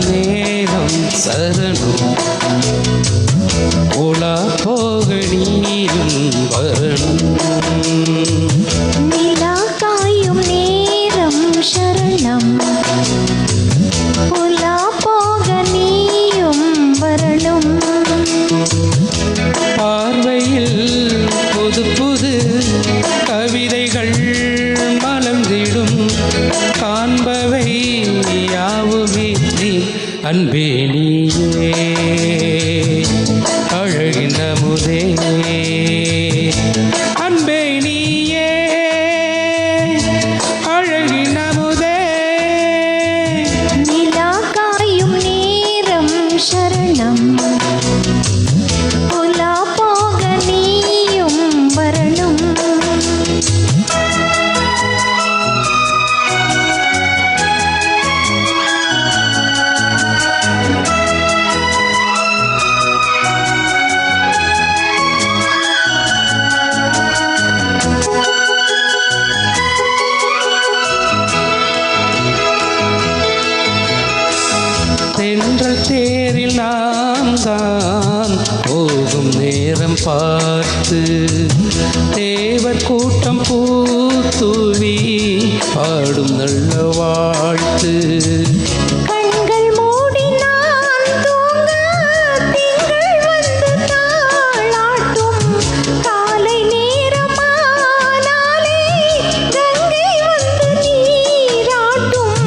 நேரம் சரணம் உலா போக நீயும் வரணும். நிலா காயும் நேரம் சரணம் உலா போக நீயும் வரணும். பார்வையில் புது புது கவிதைகள் மலர்ந்திடும் காண்பவை யாவுமே நீ அன்பே நீயே அழகின் அமுதே அன்பே நீயே அழகின் அமுதே. நிலா காயும் நேரம் சரணம் உலா போக நீயும் வரணும். தென்றல் தேரில் நாம் தான் போகும் நேரம் பார்த்து தேவர் கூட்டம் பூத்துவி பாடும் நல்ல வாழ்த்து. கண்கள் மூடி நான் தூங்க திங்கள் வந்து தாளாட்டும். காலை நேரமானாலே கங்கை வந்து நீராட்டும்.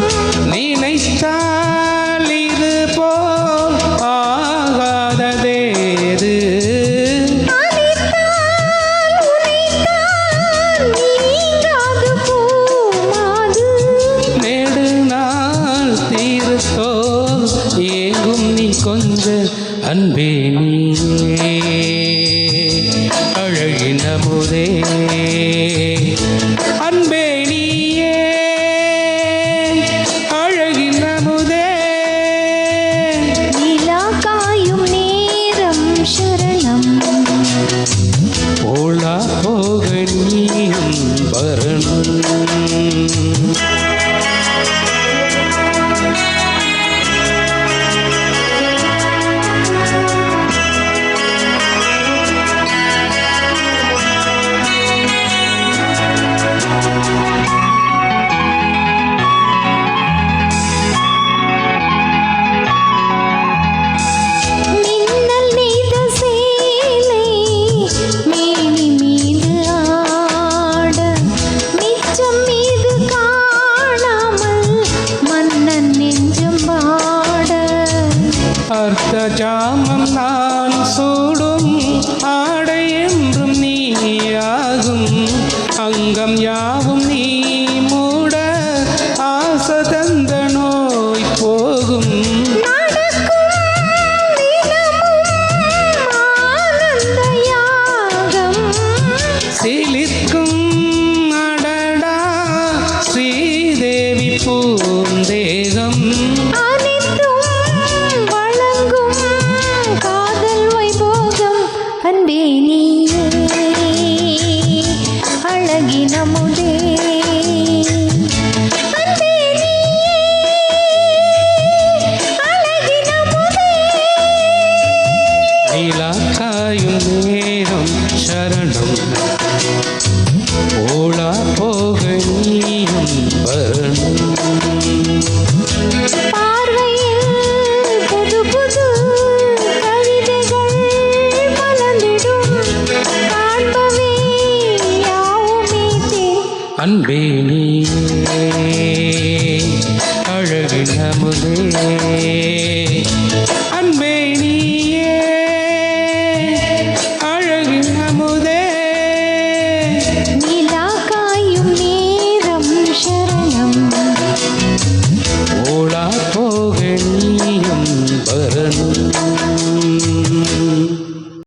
நினைத்தால் இது போல் ஆகாததேது அனைத்தால் உனைத்தான் நீங்காது பூமாது. நெடு நாள் தீர்த்தோல் ஏங்கும் நீ கொஞ்ச அன்பே நீயே அழகின் அமுதே அன்பே நீயே அழகின் அமுதே. நிலா காயும் நேரம் சரணம் ஓலா போக நீயும் வரணும். மின்னல் நெய்த சேலை மேனி மீது ஆட மிச்சம் மீது காணாமல் மன்னன் நெஞ்சம் பாட. அர்த்த ஜாமம் நான் சூடும் ஆடை என்றும் நீயாகும் அங்கம் யாவும் நீ மூட ஆசதந்த நோய் போகும். நடக்கும் தினமும் ஆனந்த யாகம். சிலிர்க்கும் அடடா ஸ்ரீதேவி பூந்தேகம். அனைத்தும் வழங்கும் காதல் வைபோகம். அன்பே நீயே அழகின் அமுதே அன்பே நீயே அழகின் அமுதே. நிலா காயும் நேரம் சரணம் ஓலா போக நீயும் வரணும். பார்வையில் புது புது கவிதைகள் மலர்ந்திடும் காண்பவே யாவுமே அன்பே நீயே அழகின் அமுதே அன்பே நீயே அழகின் அமுதே. நிலா காயும் நேரம் சரணம் ஓலா போக நீயும் வரணும்.